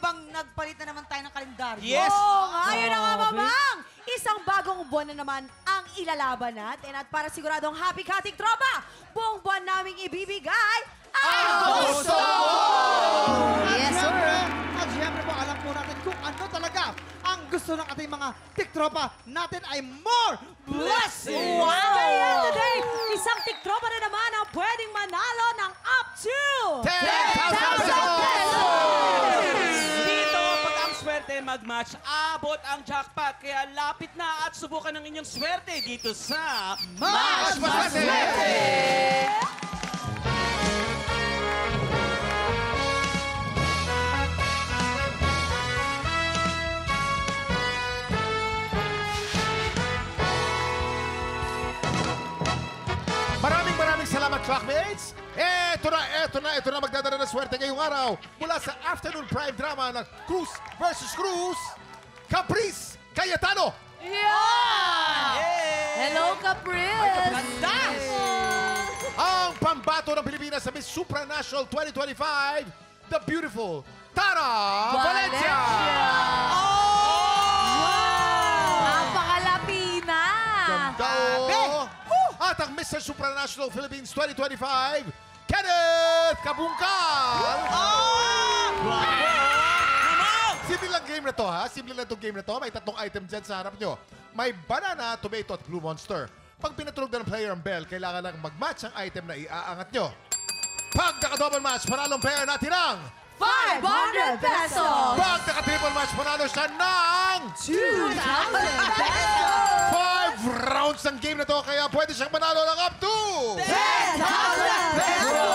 bang nagpalit na naman tayo ng kalendaryo? Yes! Oo nga, yun na nga, Mamang! Isang bagong buwan na naman ang ilalaban natin. At para siguradong happy kating tropa, buong buwan naming ibibigay ang gusto! Yes, sir! At syempre po, alam po natin kung ano talaga ang gusto ng ating mga tiktropa natin ay more blessings! Wow! Kaya today, isang tiktropa na naman ang pwedeng manalo ng up to 10,000 pesos! Dito, pag ang swerte mag-match, abot ang jackpot. Kaya lapit na at subukan ng inyong swerte dito sa Mas Maswerte! Maraming salamat, Clockmates! Eto na magdadala ng swerte ngayong araw mula sa afternoon prime drama ng Cruz versus Cruz, Caprice Cayetano! Yeah! Hello, Caprice! Ganda! Ang pambato ng Pilipinas sa Miss Supranational 2025, the beautiful Tara Valencia! Napakalapina! Ganda, oh! At ang Mr. Supranational Philippines 2025, Kenneth Kabungkal! Simple lang game na to, ha? Simple lang itong game na to. May tatlong item dyan sa harap nyo. May banana, tomato, at blue monster. Pag pinatulog na ng player ang bell, kailangan lang mag-match ang item na iaangat nyo. Pag naka-double match, panalong player natin ang 500 pesos! Pag naka-triple match, panalo siya ng 2,000 pesos! 5 rounds ng game na to, kaya pwede siyang manalo ng up to 10,000 pesos!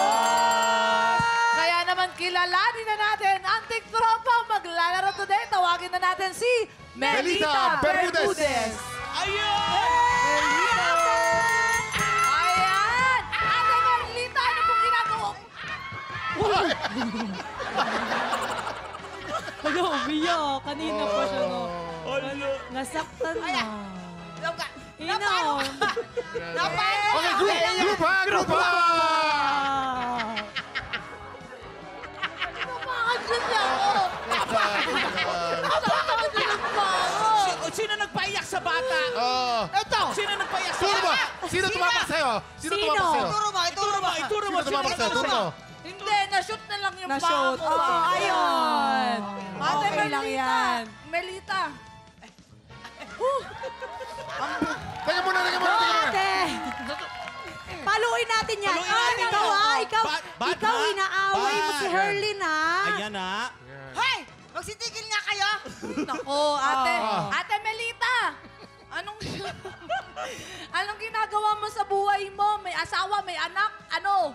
Kaya naman kilalanin na natin ang tiktropang maglalaro today. Tawagin na natin si Melita Bermudez. Ayun! Ayan! Ate Merlita, ano pong ginagawa mo? Ano, umiyak. Kanina pa siya, no? Alo! Nasaktan na. Ino. Okay, group ha! Napakadyan niya ako! Napakadyan ang bango! Sino nagpaiyak sa bata? Ito! Sino nagpaiyak sa Sino ba? bata? Sino tumapak sa'yo? Sino tumapak sa'yo? Ituro mo, ituro mo. Ituro mo, Sino tumapak sa'yo? Turo mo. Hindi, na-shoot na lang yung Na-shoot. bango. Oo, ayun. Ate Okay lang yan. Melita. Teka muna. Ate! Paluin natin yan. Paluin natin Ikaw yan. ha, Bad ikaw ha? inaaway mo Bad. si Herlin ha. Ayan na. Hoy! Magsitigil nga kayo! Nako, Ate Melita. Anong ginagawa mo sa buhay mo? May asawa, may anak? Ano?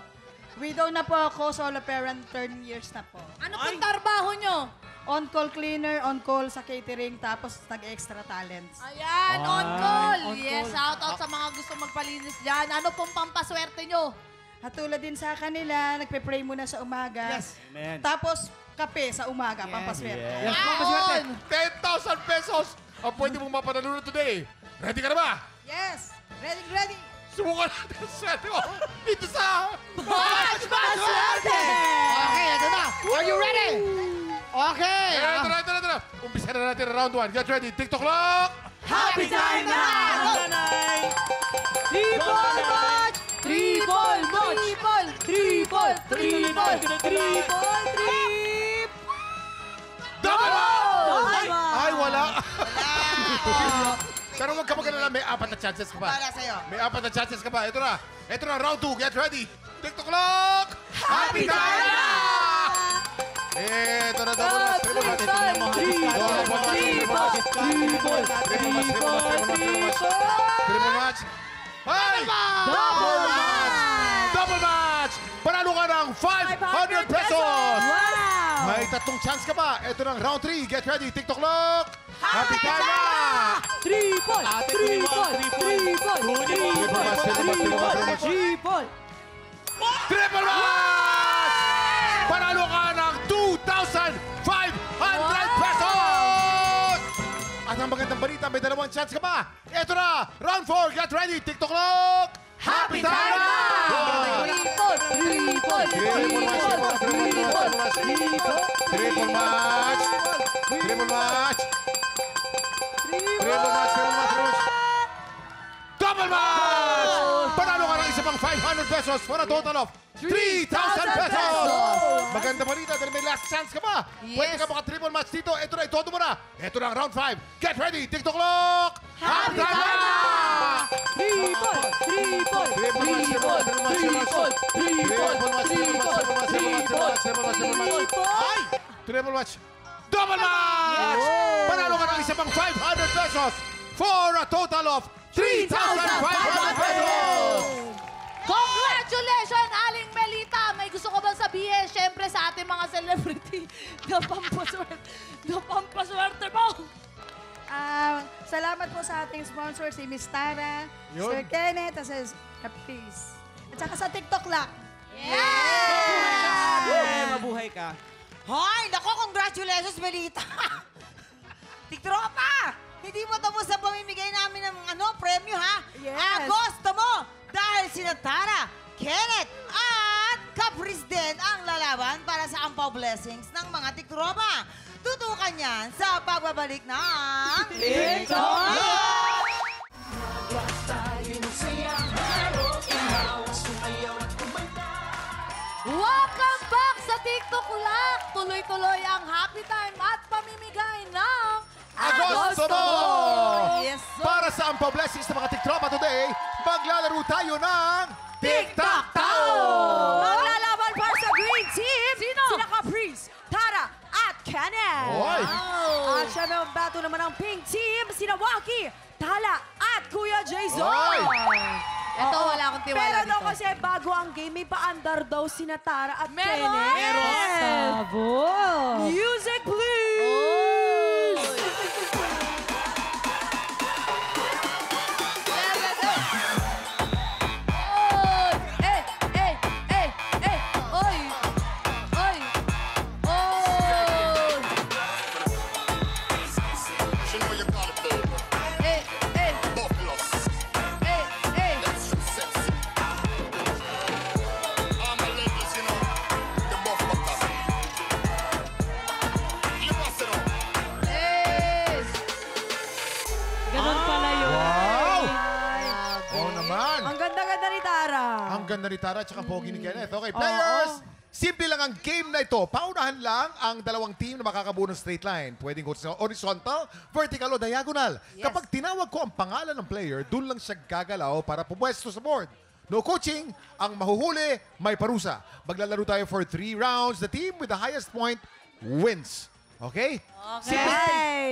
Widow na po ako, solo parent, 10 years na po. Ano pong trabaho nyo? On-call cleaner, on-call sa catering, tapos nag-extra talents. Ayan, on call. on Yes, shout out sa mga gusto magpalinis dyan. Ano pong pampaswerte nyo? At tulad din sa kanila, nagpe-pray muna sa umaga. Yes. Amen. Tapos, kape sa umaga, pampaswerte. Yes, Maswerte! 10,000 pesos ang pwede mong mapanalo today. Ready ka na ba? Yes! Ready! Subukan natin ang swerte mo dito sa Mas Maswerte! Okay, ito na. Are you ready? Okay. Ito na. Umpisa na natin ang round 1. Get ready. TikTok clock! Happy time na! Nanay! Triple match! Triple match! Triple! Double match! Ay, Ay, wala. Pero huwag ka mag-alala, may 4 na chances ka pa. Para sa'yo. May 4 na chances ka pa. Ito na, round 2. Get ready. TikTok clock! Happy time na! Ito na, double match. Triple match. Triple match. Ay! Double match! Panalo ka ng 500 pesos! Wow! May 3 chance ka pa. Ito na, round 3. Get ready. TikTok clock! Happy time na! Triple! Triple match! Panalo ka ng 2,500 pesos! At ang magandang balita, may 2 chance ka pa. Ito na, round 4. Get ready. TikTok clock! Happy time na! Triple match! Triple match. Triple match. Double match! Panalo ka ng isa pang 500 pesos for a total of 3,000 pesos! Maganda balita dahil may last chance ka pa. Pwede ka maka-triple match dito. Ito na, itodo mo na. Ito na ang round 5. Get ready, TikTok clock! Halftime na! Triple match! Double match! Panalo ka ng isa pang 500 pesos for a total of 3,500 pesos! Congratulations, Aling Melita! May gusto ko bang sabihin, syempre sa ating mga celebrity na pampaswerte mo? Salamat po sa ating sponsor, si Miss Tara, Yun. Sir Kenneth, at Sir Caprice. At saka sa TikTok Lock. Mabuhay ka. Hoy, nako, congratulations, Melita. Tiktropa! Hindi mo tapos sa pamimigay namin ng premyo, ha? Yes. Agosto mo! Dahil sina Tara, Kenneth, at Caprice din ang lalaban para sa Ampaw Blessings ng mga tiktropa. Tutukan yan sa pagbabalik ng TikTok! Welcome back sa TikTok Lock! Tuloy-tuloy ang happy time at pamimigay ng Agosto! Yes, sir. Para sa Ampaw Blessings ng mga tiktropa today, maglalaro tayo ng Tic-Tac-Tao! Maglalaban para sa green team. Sino? Sina Caprice, Tara, at Kenneth. Oy! At syempre, magbato naman ang pink team. Sina Waki, Tala, at Kuya Jason. Oy! Ito, wala akong tiwala Pero dito. daw kasi bago ang game, may pa-under daw sina Tara at Meron? Kenneth. Meron. Sabo. Music, please. Ganun pala yun. Wow! Oo naman. Ang ganda-ganda ni Tara. Ang ganda ni Tara at saka pogi ni Kenneth. Okay, players! Simple lang ang game na ito. Paunahan lang ang dalawang team na makakabuo ng straight line. Pwedeng go sa horizontal, vertical o diagonal. Kapag tinawag ko ang pangalan ng player, dun lang siya gagalaw para pumwesto sa board. No coaching, ang mahuhuli, may parusa. Maglalaro tayo for 3 rounds. The team with the highest point wins. Okay? Simple.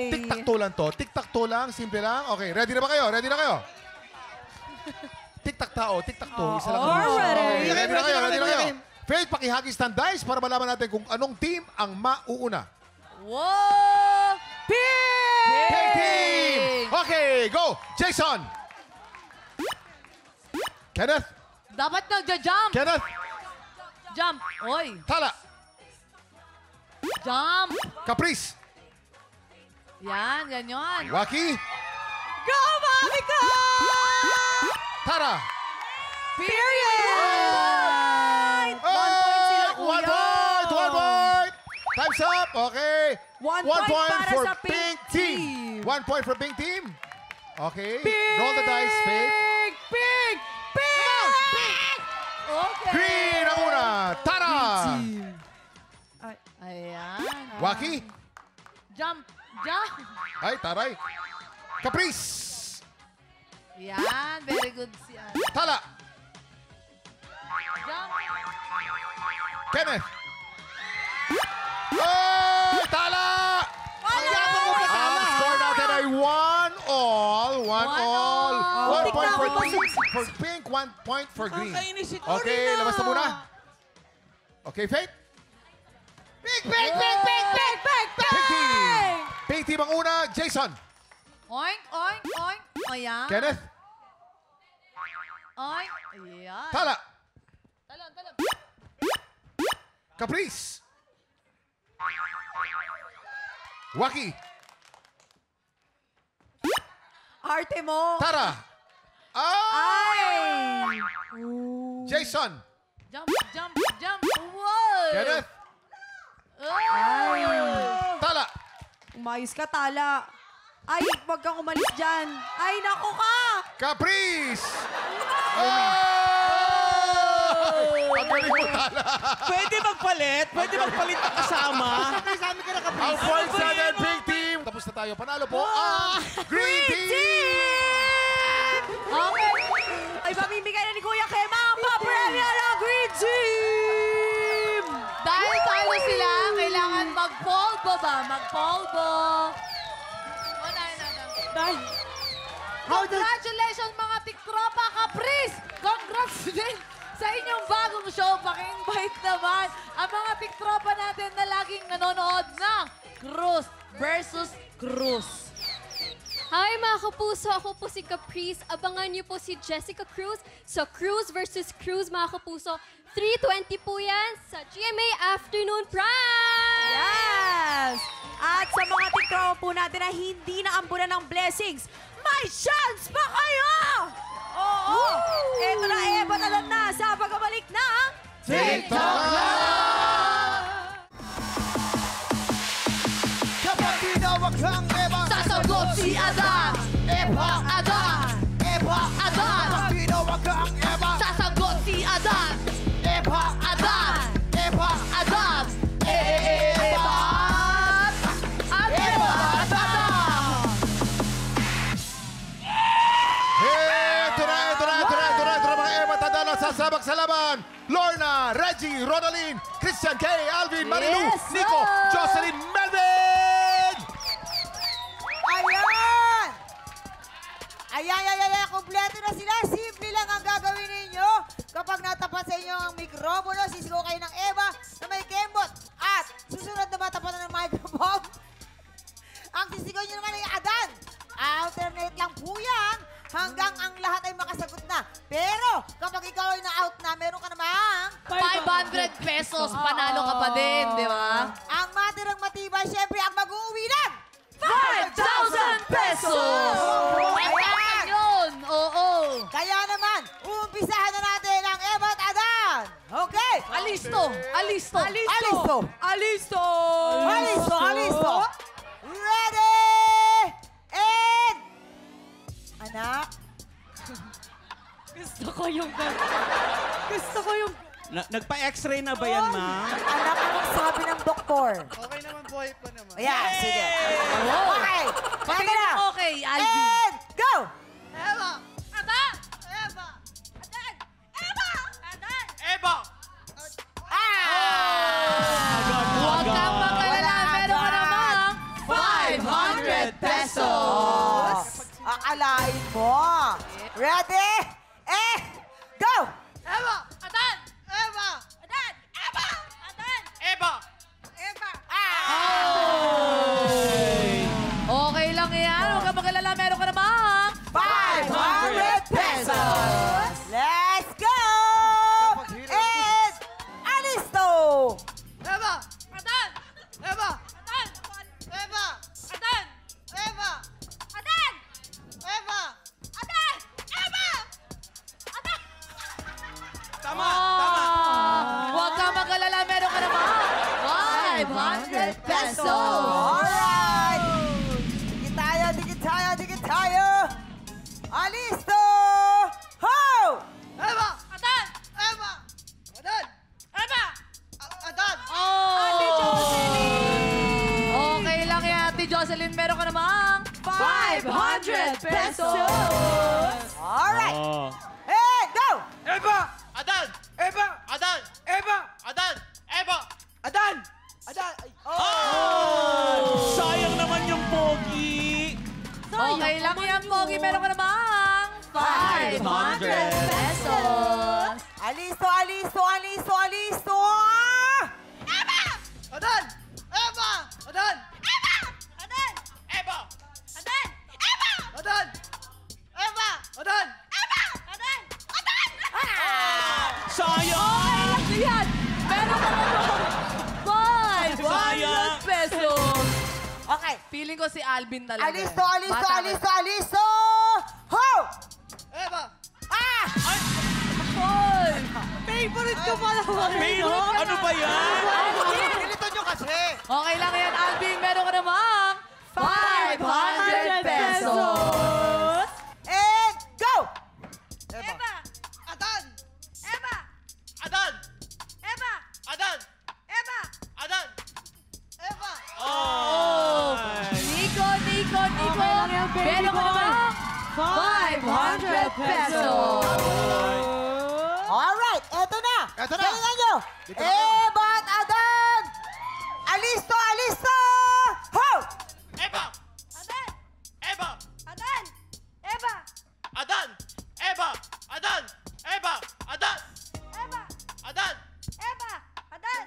Tic-tac-toe lang to. Tic-tac-toe lang, simple lang. Okay, ready na ba kayo? Ready na kayo? Tic-tac-tao, tic-tac-toe. Isa lang. Already. Okay, ready na kayo, ready na kayo. Faith, pakihagis ng dice para malaman natin kung anong team ang mauuna. Wow! Pink team! Okay, go! Jason! Kenneth! Dapat nagja-jump. Kenneth! Jump. Oy. Tala! Jump. Caprice! Yan, ganyan. Waki! Go, Monica! Tara! Period! One point! 1 point! Time's up! Okay. 1 point para for sa pink team. 1 point for pink team. Okay. Roll the dice, Faith. Pink! Okay. Green ang una. Tara! Ayan. Waki? Jump. Jump. Ay, taray. Caprice! Yan, very good si Ana. Tala! Jump. Kenneth! Oh! Tala! Ang score natin ay 1 all. 1 all. 1 point for pink, 1 point for green. Nakakainis ito. Okay, labas na muna. Okay, Faith? Pink team! Pink team ang una. Jason! Oink, oink, oink. Ayan. Kenneth? Oink. Ayan. Tala! Talon, talon. Caprice! Waki! Arte mo. Tara! Ay! Jason! Jump, jump, jump. Wow. Kenneth! Oh. Tala! Umayos ka, Tala. Ay, wag kang umalis dyan. Ay, nako ka! Caprice! Ang galing mo, Tala. Pwede magpalit? Pwede magpalit ang kasama? Sabi ka na, Ang Caprice. points sa ng Pink Team. Tapos na tayo. Panalo po ang Green Team! Okay. Ay, mamimigay na ni Kuya Kema ang papremya ng Green Team! Dahil talo sila, kailangan mag-polvo ba? Mag-polvo. Congratulations mga tiktropa, Caprice! Congrats din sa inyong bagong show. Paki-invite naman ang mga tiktropa natin na laging nanonood ng Cruz versus Cruz. Hi mga kapuso, ako po si Caprice. Abangan niyo po si Jessica Cruz sa Cruz versus Cruz mga kapuso. 3:20 po yan sa GMA Afternoon Prime! Yes! At sa mga tiktropa po natin na hindi naambunan ng blessings, may chance pa kayo! Oo! Ito na, batalan na sa pagbabalik ng TikTok Kapag tinawag kang Eva, Sasagot si Adan! Eva, Adan! Eva. Adan! Kapag tinawag kang Eva, Sasagot si Adan! Eva, Adan! Eva, Adan! Eva! Eva! Ito na mga Eva Tadala sasabak sa laban. Lorna, Reggie, Rodaline, Christian K, Alvin, Marilu, Yes, Nico, sir! Jocelyn, Melvin! Ayan! Ayan, kompleto na sila. Simple lang ang gagawin ninyo. Kapag natapat sa inyo ang mikropono, sisigaw kayo ng Eva na may kembot. At susunod na matapatan ng microphone, ang sisigaw nyo naman ay Adan. Alternate lang po yan hanggang ang lahat ay makasagot na. Pero kapag ikaw ay na-out na, meron ka namang 500 pesos, panalo ka pa din, di ba? ang matirang matibay, syempre ang mag-uuwi ng 5,000 pesos! Ayan! Yun, oo. Kaya naman, uumpisahan na natin ang Eva at Adan. Okay? Alisto! Alisto! Alisto! Alisto! Alisto! Ready! And... Anak, Gusto ko yung... Nagpa-x-ray na ba yan, ma'am? anak, anong sabi ng doktor? Okay naman, buhay pa naman. Ayan, sige. Oh. Okay, Patingin ready na. mo okay, Alvin. And go! Eva! Adan! Eva! Adan! Eva! Adan! Eva! Huwag kang mag-alala, meron ka namang 500 pesos! Akalain mo. Ready? And go! Eva! Adan! Eva! Adan! Eva! Adan! Eva! Okay lang yan. Huwag kang mag-alala, meron ka namang 500 pesos! Let's go! And alisto! Eva! Adan! Eva! Adan! Eva! Adan! Eva! Adan! Eva! Adan! Eva! Adan! Tama! Huwag kang mag-alala, meron ka namang 500 pesos! Alright! Dikit tayo! Alisto! Ho! Eva! Adan! Eva! Adan! Eva! Adan! Ate Jocelyn! Okay lang yan, Ate Jocelyn. Meron ka namang 500 pesos! Alright! Oh. And go! Eva! Adan! Eva! Adan! Eva! Adan! Eva! Adan! Adan! Ay, Sayang naman yung pogi. Okay lang yan, Pogi. Meron ka namang 500 pesos! Alisto! Adan! Eva! Adan! Adan! Eva! Adan! Eva! Adan! Eva! Adan! Eva! Adan! Adan! Sayang! Yan! Meron ka namang 500 pesos! Okay. Feeling ko si Alvin talaga. Alisto! Bata ka. Ho! Eva! Hoy! Favorite ko pala. Favorite? Ano ba yan? Nilito nyo kasi! Okay lang yan, Alvin. Meron ka namang Meron ka naman 500 pesos. Alright, eto na. Eto na. Galingan nyo. Dito na ako. Ebat Adan! Alisto, alisto! Ho! Eba! Adan! Eba! Adan! Eva! Adan! Eba! Adan! Eba! Adan! Eva! Adan! Eva! Adan!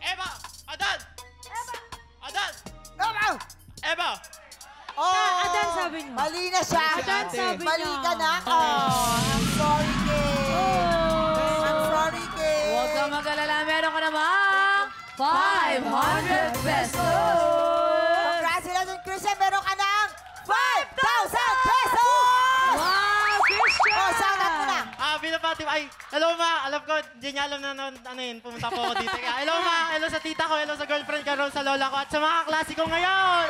Eba! Adan! Eva! Adan! Ow! Eba! Oh, Adan sabi niyo. Mali na siya. Adan sabi Mali niya. ka na. Oh, I'm sorry, Kay. I'm sorry, Kay. Huwag kang mag-alala, meron ka naman 500 pesos. Congratulations, Christian. Meron ka ng 5,000 pesos! Wow, Christian! Oh, shoutout mo na. Binabati. Ay, hello ma. Alam ko, hindi niya alam na ano yun. Pumunta po ako dito. Kaya, hello ma. Hello sa tita ko. Hello sa girlfriend ko. Hello sa lola ko. At sa mga klase ko ngayon.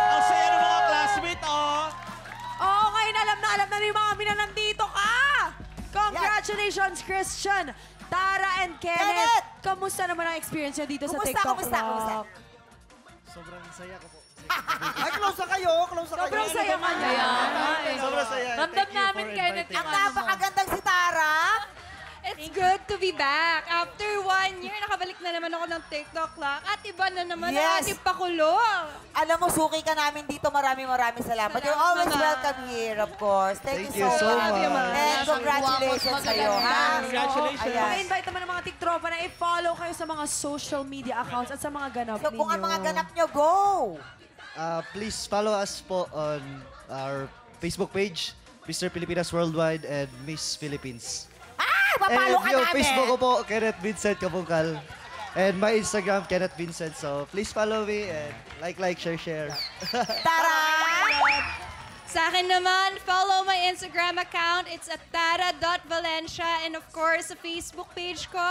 Ang saya ng mga classmate, oh. Oo, ngayon alam na ni Mami na nandito ka! Congratulations, Christian! Tara and Kenneth! Kenneth! Kamusta naman ang experience niyo dito sa Kumusta, TikTok kumusta, kumusta? Rock? Ay, close na kayo. Close na kayo. Sobrang saya ka niya. Sobrang saya. Ramdam namin, Kenneth, yung Ang ano mo. napakagandang si Tara. It's good to be back. After 1 year, nakabalik na naman ako ng TikTok lang. At iba na naman ang Yes. ating pakulong. Alam mo, suki ka namin dito. Maraming salamat. You're always Mama. welcome here, of course. Thank you so much. And congratulations sa'yo, ha? Congratulations. Ayan. Mga-invite naman ng mga TikTropa na i-follow kayo sa mga social media accounts at sa mga ganap So ninyo. kung ang mga ganap nyo, go! Please follow us po on our Facebook page, Mr. Pilipinas Worldwide and Miss Philippines. Papalo ka Yung namin! Facebook ko po, Kenneth Vincent Kapungkal. And my Instagram, Kenneth Vincent. So please follow me and like, share. Tara! Sa akin naman, follow my Instagram account. It's at tara.valencia. And of course, sa Facebook page ko,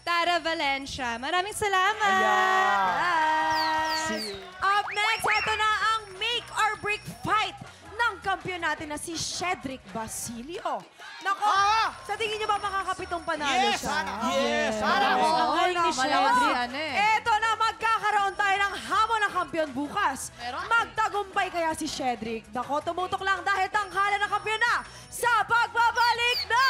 Tara Valencia. Maraming salamat! Yes. Up next, ito na ang make or break fight ng kampiyon natin na si Cedric Basilio. Nako, sa tingin niyo ba makakapitong panalo Yes! siya? Yes! Oo galing ni naman. Cedric, ano eh. Ito na, magkakaroon tayo ng hamon ng kampiyon bukas. Magtagumpay kaya si Cedric? Nako, tumutok lang dahil tanghala ng kampiyon na sa pagbabalik na...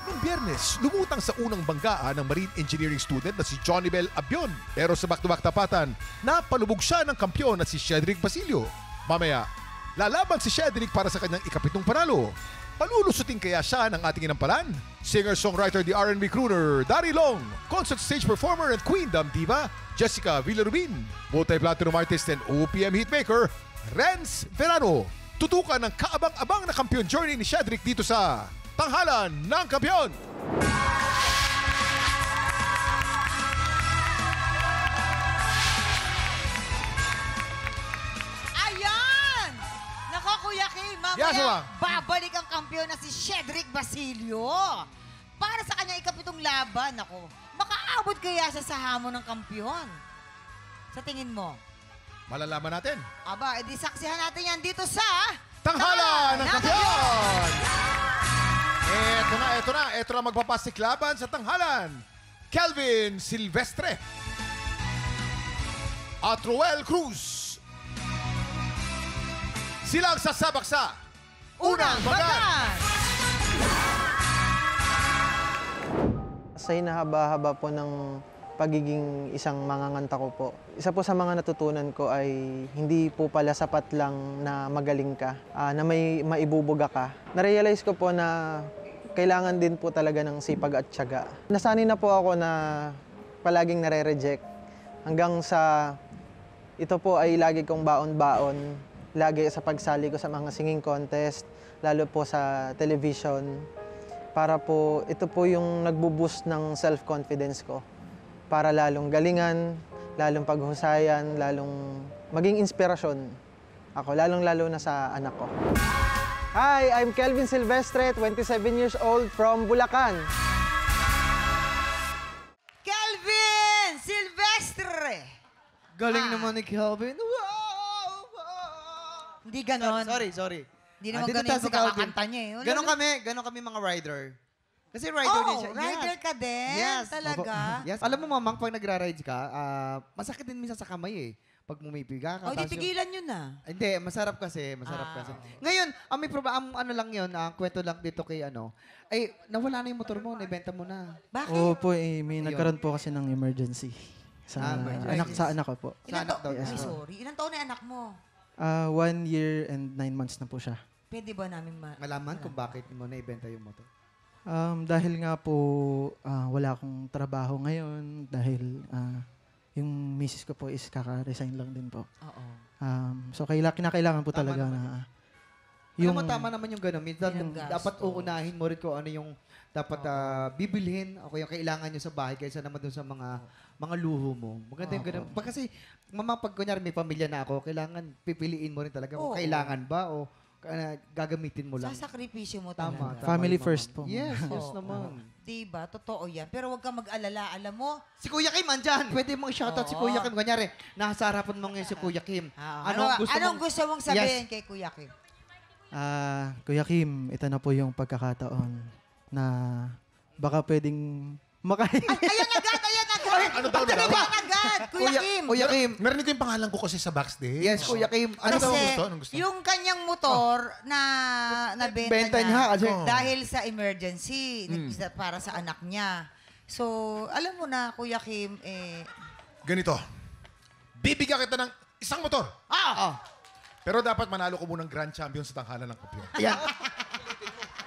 Noong Biyernes, lumutang sa unang banggaan ng Marine Engineering student na si Johnny Bell Abion. Pero sa back-to-back tapatan, napalubog siya ng kampyon na si Cedric Basilio. Mamaya, lalaban si Cedric para sa kanyang ikapitong panalo. Palulusutin kaya siya ng ating inampalan? Singer-songwriter, the R&B crooner, Dari Long, concert stage performer and queendom diva, Jessica Villarubin, multi-platinum artist and OPM hitmaker, Renz Verano. Tutukan ng kaabang-abang na kampiyon journey ni Cedric dito sa Tanghalan ng Kampiyon! Ayan! Nako, Kuya Kim, Yes, mamaya ma'am. babalik ang kampiyon na si Cedric Basilio. Para sa kanya ikapitong laban, ako. Makaabot kaya siya sa hamon ng kampiyon? Sa tingin mo? Malalaman natin. Aba, edi saksihan natin yan dito sa... Tanghalan ng Kampiyon! Eto na magpapasik laban sa tanghalan. Kelvin Silvestre at Roel Cruz. Silang sasabak sa unang bagan. Sa hinahaba-haba po ng pagiging isang manganganta ko po. Isa po sa mga natutunan ko ay hindi po pala sapat lang na magaling ka, na may maibubuga ka. Narealize ko po na kailangan din po talaga ng sipag at tiyaga. Nasanay na po ako na palaging nare-reject hanggang sa ito po ay lagi kong baon-baon, lagi sa pagsali ko sa mga singing contest, lalo po sa television, para po ito po yung nagbo-boost ng self-confidence ko. Para lalong galingan, lalong paghusayan, lalong maging inspirasyon ako, lalong-lalo na sa anak ko. Hi, I'm Kelvin Silvestre, 27 years old from Bulacan. Kelvin Silvestre! Galing naman ni Kelvin. Hindi ganon. Sorry. Hindi naman Dito ganon tayo yung sa Kelvin. pagkakanta niya eh. Ganon kami mga rider. Kasi rider din Oh, siya. rider ka din? Yes. Talaga? Yes. Alam mo, mamang, pag nagra-ride ka, masakit din minsan sa kamay eh. Pag mumipiga ka. O, di tapos yung- pigilan yun na. Hindi, masarap kasi. Ngayon, ang may problema, ano lang yun, ang kwento lang dito kay ay, nawala na yung motor mo, naibenta mo na. Bakit? Oo po, may nagkaroon po kasi ng emergency. Emergency. Sa anak ko po. Ilan anak daw Ay, niya. sorry. Ilan taon na yung anak mo? 1 year and 9 months na po siya. Pwede ba namin Malaman kung bakit mo naibenta yung motor. Dahil nga po wala akong trabaho ngayon dahil yung misis ko po is kaka-resign lang din po. Oo. So kinakailangan po Tama talaga naman. na Alam mo, tama naman yung gano'n. Minsan, Yung gasto. dapat uunahin mo rin kung ano yung dapat bibilhin o kung yung kailangan nyo sa bahay kaysa naman doon sa mga luho mo. Maganda yung gano'n. Kasi, mama, pag kunyari may pamilya na ako, kailangan pipiliin mo rin talaga kung Oo. kailangan ba o gagamitin mo lang. Sasakripisyo mo Tama. talaga. Family yung first mama. po. Yes, yes Oo. naman. Diba? Totoo yan. Pero huwag kang mag-alala. Alam mo, Si Kuya Kim, andyan. Pwede mong shoutout si Oo. Kuya Kim. Kunyari, nasa harapan mo ngayon si Kuya Kim. anong gusto mong sabihin kay Kuya Kim? Kuya Kim, ito na po yung pagkakataon na baka pwedeng makain. Ayan agad! Ano daw na? Ayan agad! Kuya Kim! Kuya Kim. Narinig ko yung pangalan ko kasi sa backstage. Yes, Kuya Kim. Ano daw Kasi gusto? Anong gusto? yung kanyang motor na nabenta Benta niya niya kasi. dahil sa emergency para sa anak niya. So, alam mo na, Kuya Kim, Ganito. Bibigyan kita ng isang motor. Pero dapat manalo ko munang grand champion sa tanghalan ng kapyo. Ayan.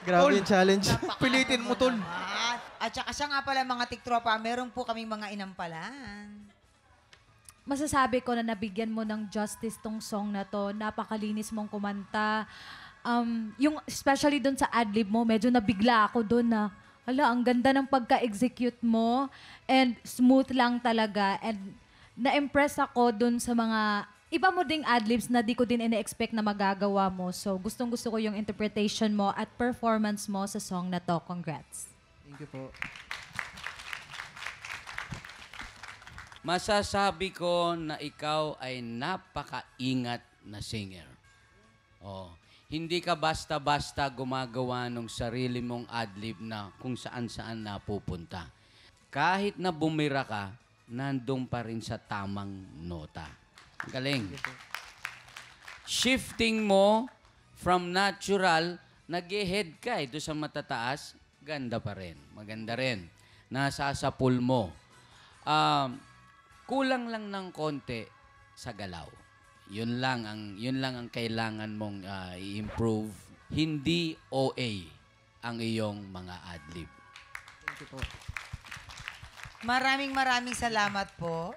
Grabe yung challenge. Pilitin mo, tol. At saka siya nga pala mga tiktropa, meron po kaming mga inampalan. Masasabi ko na nabigyan mo ng justice tong song na to. Napakalinis mong kumanta. Yung especially doon sa adlib mo, medyo nabigla ako doon na, hala, ang ganda ng pagka-execute mo and smooth lang talaga. And na-impress ako doon sa mga iba mo ding adlibs na di ko din ina-expect na magagawa mo. So, gustong-gusto ko yung interpretation mo at performance mo sa song na to. Congrats. Thank you po. Masasabi ko na ikaw ay napakaingat na singer. Oh, hindi ka basta-basta gumagawa ng sarili mong adlib na kung saan-saan napupunta. Kahit na bumira ka, nandun pa rin sa tamang nota. Galing. Shifting mo from natural, nag-head ka doon sa matataas, ganda pa rin. Maganda rin. Nasasapul mo. Kulang lang ng konti sa galaw. Yun lang ang kailangan mong i-improve. Hindi OA ang iyong mga adlib. Thank you po. Maraming salamat po.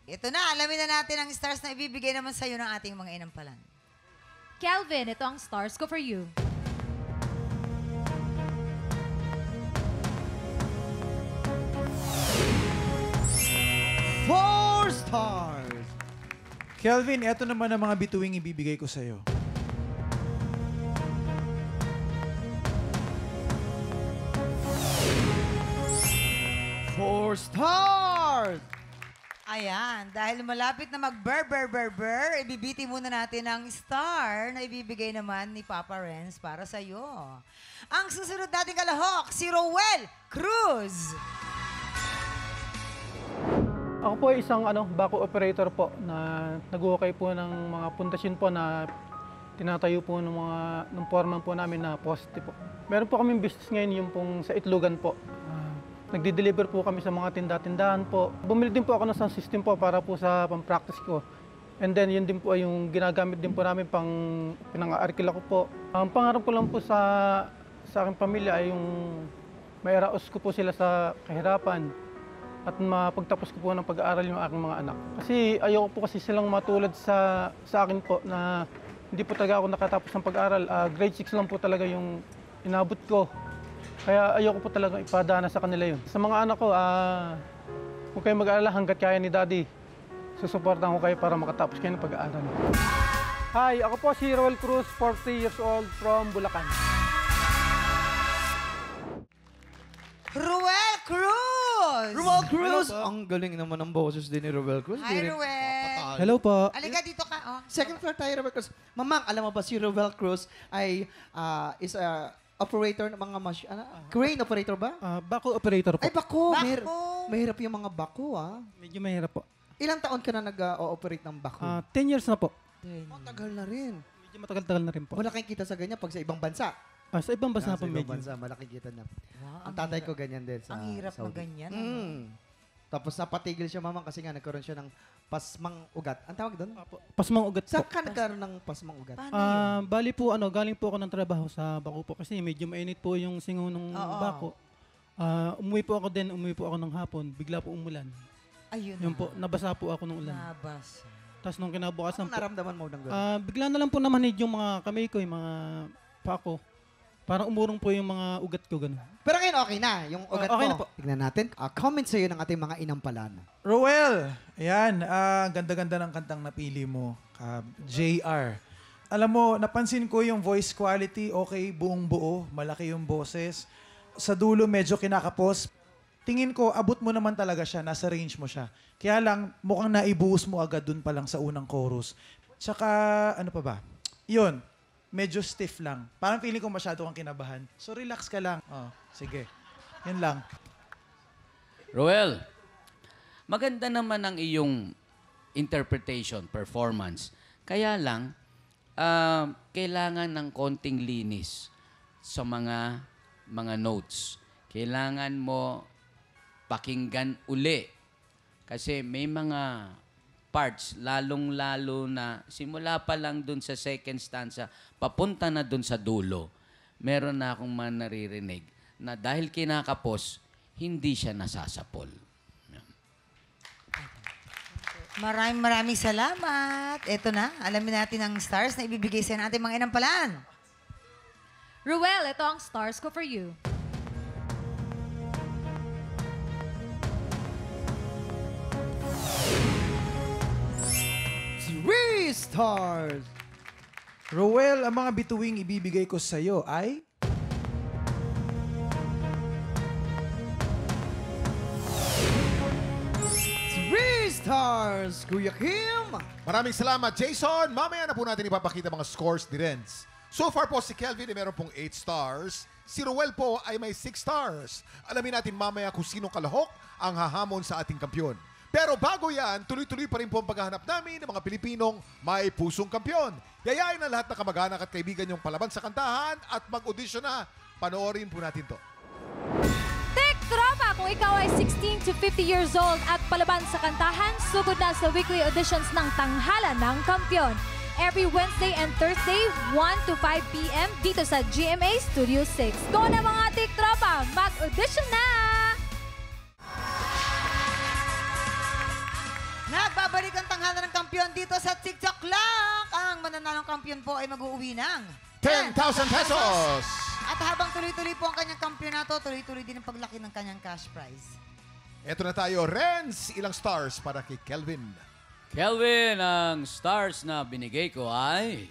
Ito na, alamin na natin ang stars na ibibigay naman sa'yo ng ating mga inampalan. Kelvin, ito ang stars ko for you. Four stars. Kelvin, eto naman ang mga bituing ibibigay ko sa'yo. Four stars. Ayan, dahil malapit na mag-ber, ibibiti muna natin ang star na ibibigay naman ni Papa Renz para sa'yo. Ang susunod nating kalahok, si Rowel Cruz. Ako po ay isang backhoe operator po na nag-uukay po ng mga pundasyon po na tinatayo po ng foreman po namin na poste po. Meron po kaming business ngayon yung pong sa Itlogan po. Nagdi-deliver po kami sa mga tinda-tindahan po. Bumili din po ako ng sound system po para po sa pang-practice ko. And then yun din po ay yung ginagamit din po namin pang pinang-aarkila ko po. Ang pangarap ko lang po sa aking pamilya ay yung mairaos ko po sila sa kahirapan at mapagtapos ko po ng pag-aaral yung aking mga anak. Kasi ayoko po kasi silang matulad sa akin po na hindi po talaga ako nakatapos ng pag-aaral. Grade 6 lang po talaga yung inabot ko. Kaya ayoko po talaga ipadana sa kanila yun. Sa mga anak ko, huwag kayong mag-aalala hanggat kaya ni Daddy. Susuportahan ko kayo para makatapos kayo ng pag-aaral. Hi, ako po si Rowel Cruz, 40 years old from Bulacan. Rowel Cruz! Rowel Cruz! Ang galing naman ng boses din ni Rowel Cruz. Hi, Rowel! Hello po. Alika dito ka. Second floor tayo, Rowel Cruz. Mamang, alam mo ba si Rowel Cruz ay is a operator ng mga crane operator ba? Bako operator po. Ay, bako. Bako. Mahirap yung mga bako, Medyo mahirap po. Ilang taon ka na nag-ooperate ng bako? 10 years na po. Tagal na rin. Medyo matagal-tagal na rin po. Malaking kita sa ganyan pag sa ibang bansa. Sa ibang bansa po Sa ibang medyo. bansa, malaking kita na. Ang tatay ko ganyan din sa Ang hirap na Saudi. ganyan. Tapos napatigil siya mamang kasi nga nagkaroon siya ng pasmang ugat. Ang tawag doon? Pasmang ugat Saan po. ka nagkaroon ng pasmang ugat? Bali po, galing po ako ng trabaho sa Bako po kasi medyo mainit po yung singaw ng Bako. Umuwi po ako ng hapon, bigla po umulan. Ayun Yun po, nabasa po ako ng ulan. Nabasa. Tapos nung kinabukasan Ano naramdaman mo ng gano'n? bigla na lang po namanhid yung mga kamay ko, yung mga pako. Parang umurong po yung mga ugat ko, gano'n. Pero ngayon okay na, yung ugat okay mo. na po. Tignan natin. Comment sa'yo ng ating mga inampalan. Roel, ayan, ganda-ganda ng kantang napili mo, JR. Alam mo, napansin ko yung voice quality, okay, buong buo, malaki yung boses. Sa dulo, medyo kinakapos. Tingin ko, abot mo naman talaga siya, nasa range mo siya. Kaya lang, mukhang naibuhos mo agad dun pa lang sa unang chorus. Tsaka, ano pa ba? Yun, medyo stiff lang. Parang feeling ko masyado kang kinabahan. So, relax ka lang. Sige. Yun lang. Roel, maganda naman ang iyong interpretation, performance. Kaya lang, kailangan ng konting linis sa mga notes. Kailangan mo pakinggan uli. Kasi may mga parts, lalong-lalo na simula pa lang dun sa second stanza, papunta na dun sa dulo, meron na akong naririnig na dahil kinakapos, hindi siya nasasapol. Maraming salamat. Ito na, alamin natin ang stars na ibibigay sa ating mga inampalan. Ruel, ito ang stars ko for you. 3 stars! Roel, ang mga bituing ibibigay ko sa iyo ay... Stars, Kuya Kim! Maraming salamat, Jason. Mamaya na po natin ipapakita mga scores ni Renz. So far po, si Kelvin ay meron pong 8 stars. Si Roel po ay may 6 stars. Alamin natin mamaya kung sinong kalahok ang hahamon sa ating kampyon. Pero bago yan, tuloy-tuloy pa rin po ang paghahanap namin ng mga Pilipinong may pusong kampyon. Yayain na lahat ng kamag-anak at kaibigan yung palaban sa kantahan at mag-audition na. Panoorin po natin to. Tropa, kung ikaw ay 16 to 50 years old at palaban sa kantahan, sugod na sa weekly auditions ng Tanghalan ng Kampyon. Every Wednesday and Thursday, 1 to 5 p.m. dito sa GMA Studio 6. Go na mga tiktropa, mag-audition na! Nagbabalik ang Tanghalan ng Kampyon dito sa TikTok lang. Ang mananalong kampyon po ay mag-uuwi ng 10,000 pesos! At habang tuloy-tuloy po ang kanyang kampyonato, tuloy-tuloy din ang paglaki ng kanyang cash prize. Eto na tayo, Renz. Ilang stars para kay Kelvin? Kelvin, ang stars na binigay ko ay...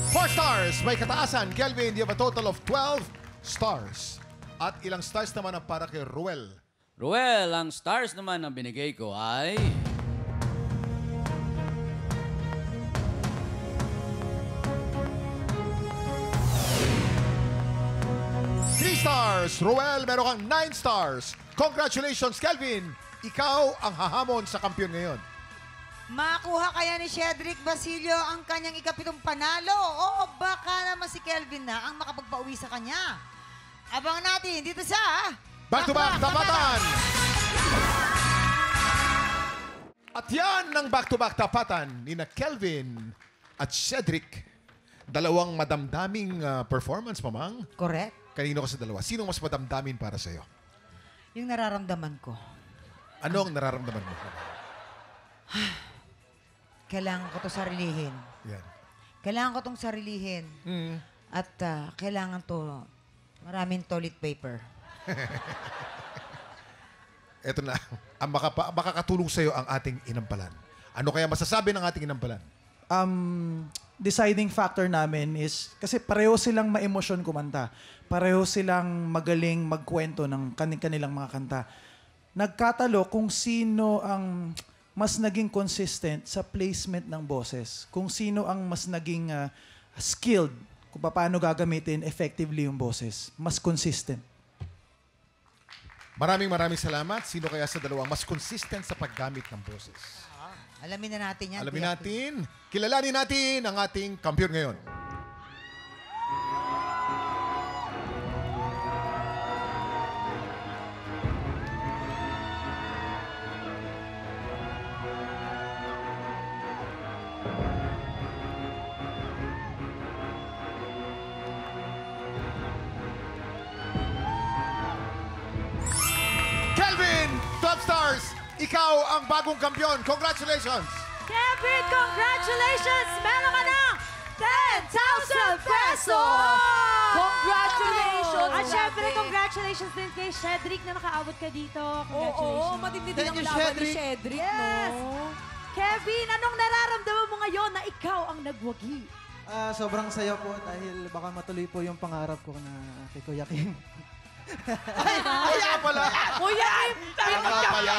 4 stars. May kataasan. Kelvin, you have a total of 12 stars. At ilang stars naman ang para kay Roel? Roel, ang stars naman na binigay ko ay... 3 stars. Roel, meron kang 9 stars. Congratulations, Kelvin. Ikaw ang hahamon sa kampyon ngayon. Makuha kaya ni Cedric Basilio ang kanyang ikapitong panalo o baka naman si Kelvin na ang makapagpauwi sa kanya. Abangan natin dito sa Back-to-back tapatan! At yan ang back-to-back tapatan ni na Kelvin at Cedric. Dalawang madamdaming performance, mamang. Correct. Kanino ka sa dalawa? Sino mas madamdamin para sa'yo? Yung nararamdaman ko. Ano ang nararamdaman mo? Kailangan ko to sarilihin. Yan. Kailangan ko tong sarilihin. At kailangan to maraming toilet paper. Ito na. Ang makakatulong sa'yo ang ating inampalan. Ano kaya masasabi ng ating inampalan? Deciding factor namin is, kasi pareho silang ma-emosyon kumanta. Pareho silang magaling magkwento ng kanilang mga kanta. Nagkatalo kung sino ang mas naging consistent sa placement ng boses. Kung sino ang mas naging skilled kung paano gagamitin effectively yung boses. Mas consistent. Maraming salamat. Sino kaya sa dalawang mas consistent sa paggamit ng boses? Alamin na natin yan. Alamin natin. Kilalanin natin ang ating kampiyon ngayon. Kelvin, 12 stars. Ikaw ang bagong kampiyon. Congratulations! Kevin, congratulations! Meron ka ng 10,000 pesos! Congratulations! At syempre, Kevin. congratulations din kay Shedrick na nakaabot ka dito. Congratulations. Oo, matindi din Thank ang you, laban ni Shedrick. Shedrick, Yes! no? Kevin, anong nararamdaman mo ngayon na ikaw ang nagwagi? Sobrang saya po dahil baka matuloy po yung pangarap ko na kay Kuya Kim. Kaya pala! Kuya Kim! Tama pala!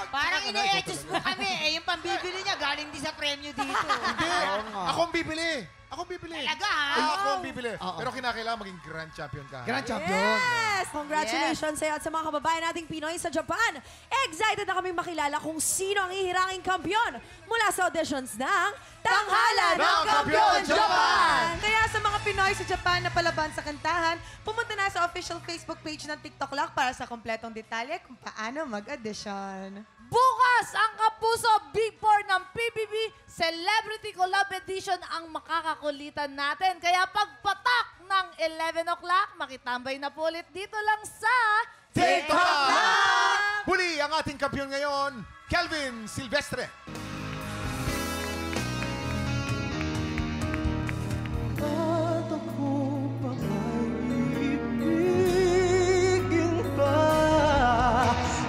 Parang ine-etchos mo kami. Yung pambibili niya galing din sa premyo dito. Hindi! Ako ang bibili! Ako ang bibili! Talaga, ha? Ako ang bibili. Pero kinakailangan maging grand champion ka. Grand champion. Yes! Congratulations sa'yo at sa mga kababayan nating Pinoy sa Japan. Excited na kaming makilala kung sino ang ihiranging kampiyon mula sa auditions ng Tanghalan ng Kampiyon Japan! Kaya sa mga Pinoy sa Japan na palaban sa kantahan, pumunta na sa official Facebook page ng TikTok Lock para sa kompletong detalye kung paano mag-audition. Bukas ang Kapuso Big 4 ng PBB Celebrity Collab Edition ang makakakulitan natin. Kaya pagpatak ng 11 o'clock, makitambay na po ulit dito lang sa TikTok Lock! Huli ang ating kampiyon ngayon, Kelvin Silvestre. At ako pa ay ibigin pa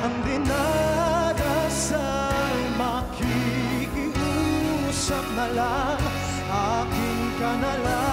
ang dinadasal, makikiusap na lang, akin ka na lang.